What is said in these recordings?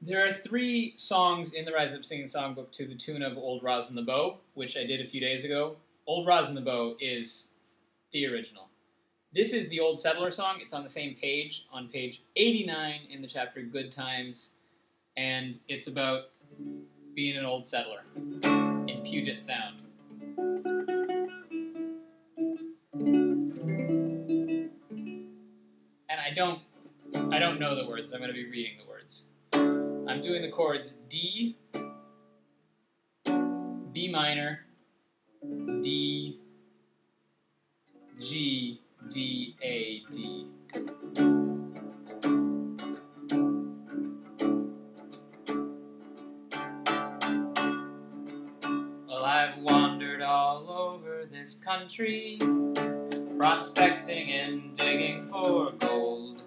There are 3 songs in the Rise Up Singing Songbook to the tune of Old Rosin the Beau, which I did a few days ago. Old Rosin the Beau is the original. This is the Old Settler song. It's on the same page, on page 89 in the chapter Good Times, and it's about being an old settler in Puget Sound. And I don't know the words. I'm going to be reading the words. I'm doing the chords D, B minor, D, G, D, A, D. Well, I've wandered all over this country, prospecting and digging for gold.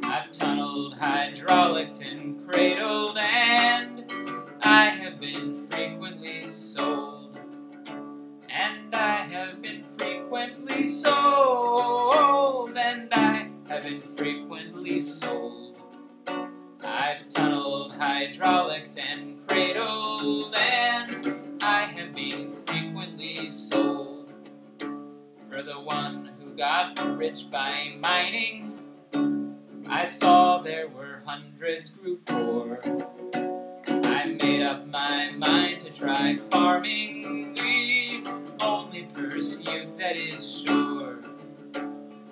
I've tunneled, hydraulicked, and cradled, and I have been frequently sold. And I have been frequently sold. And I have been frequently sold. I've tunneled, hydraulicked, and cradled, and I have been frequently sold. For the one who got rich by mining, I saw there were hundreds grew poor. I made up my mind to try farming, the only pursuit that is sure.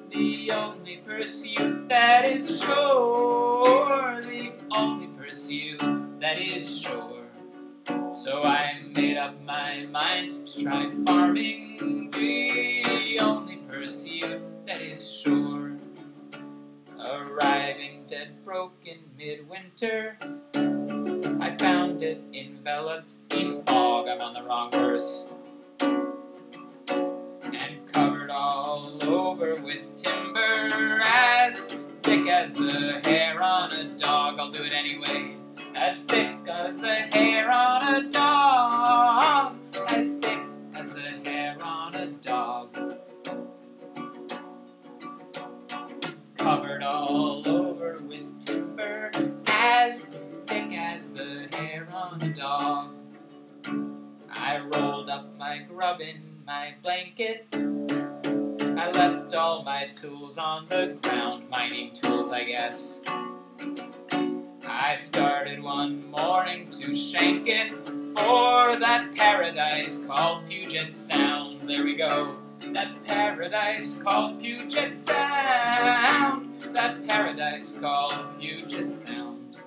The only pursuit that is sure. The only pursuit that is sure. So I made up my mind to try farming, the only pursuit that is sure. Arriving dead broken midwinter, I found it enveloped in fog. I'm on the wrong verse. And covered all over with timber, as thick as the hair on a dog. I'll do it anyway. As thick as the hair on a dog. As thick as the hair on a dog. Covered all over with timber, as thick as the hair on a dog. I rolled up my grub in my blanket. I left all my tools on the ground, mining tools, I guess. I started one morning to shank it for that paradise called Puget Sound. There we go. That paradise called Puget Sound. That paradise called Puget Sound.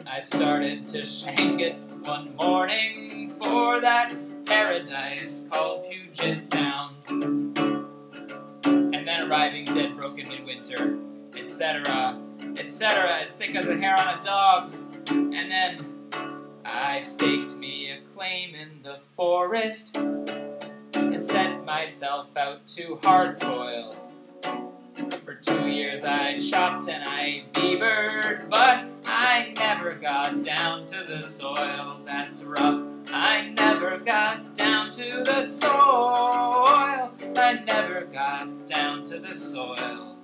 I started to shank it one morning for that paradise called Puget Sound. And then arriving dead broken midwinter, etc., etc., as thick as the hair on a dog. And then I staked me a claim in the forest and set myself out to hard toil. For 2 years I chopped and I beavered, but I never got down to the soil. That's rough. I never got down to the soil. I never got down to the soil.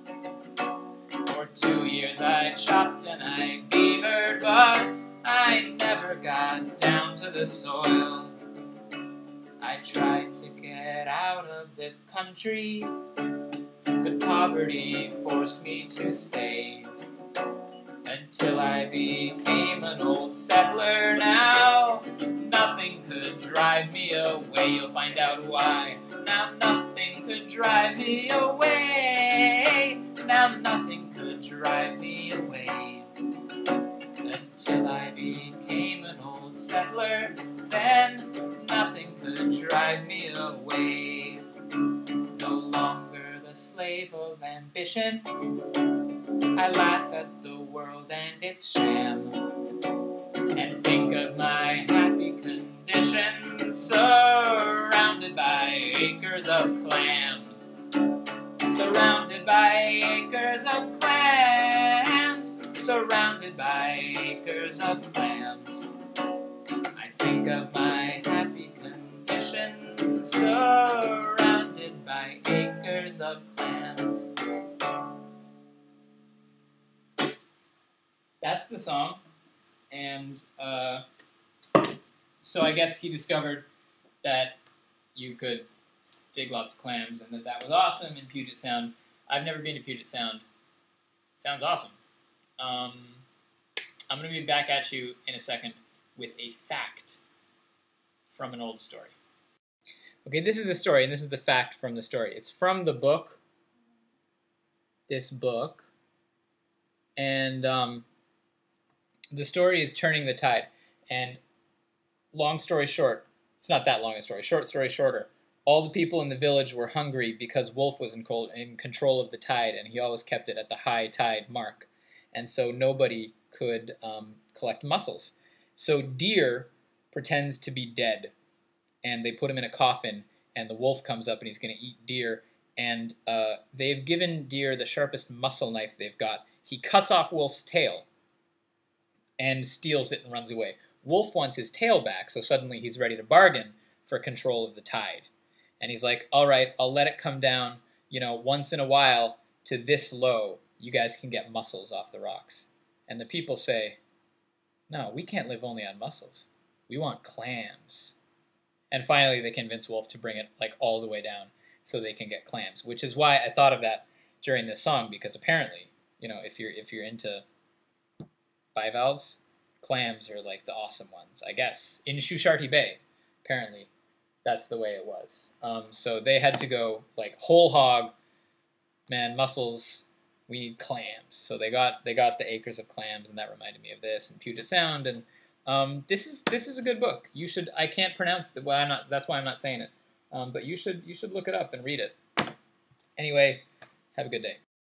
For 2 years I chopped and I beavered, but I never got down to the soil. I tried to get out of the country, but poverty forced me to stay. Until I became an old settler now, nothing could drive me away. You'll find out why. Now nothing could drive me away. Now nothing could drive me away. Until I became an old settler, then nothing could drive me away. No longer the slave of ambition, I laugh at the world and its sham, and think of my happy condition, surrounded by acres of clams. Surrounded by acres of clams. Surrounded by acres of clams. I think of my happy condition, surrounded by acres of clams. that's the song. And so I guess he discovered that you could dig lots of clams and that was awesome in Puget Sound. I've never been to Puget Sound. Sounds awesome. I'm going to be back at you in a second with a fact from an old story. Okay, this is the story, and this is the fact from the story. It's from the book, this book, and the story is Turning the Tide. And long story short, it's not that long a story, short story shorter, all the people in the village were hungry because Wolf was in control of the tide, and he always kept it at the high tide mark. And so nobody could collect mussels. So Deer pretends to be dead, and they put him in a coffin, and the wolf comes up and he's going to eat Deer, and they've given Deer the sharpest mussel knife they've got. He cuts off Wolf's tail and steals it and runs away. Wolf wants his tail back, so suddenly he's ready to bargain for control of the tide. And he's like, all right, I'll let it come down, once in a while to this low. You guys can get mussels off the rocks. And the people say, no, we can't live only on mussels. We want clams. And finally they convince Wolf to bring it all the way down so they can get clams, which is why I thought of that during this song, because apparently, if you're into bivalves, clams are the awesome ones, I guess. In Shushartie Bay, apparently, that's the way it was. So they had to go whole hog, man, mussels. We need clams. So they got the acres of clams, and that reminded me of this and Puget Sound. And this is a good book. You should. I can't pronounce the. Well, I'm not. That's why I'm not saying it. But you should look it up and read it. Anyway, have a good day.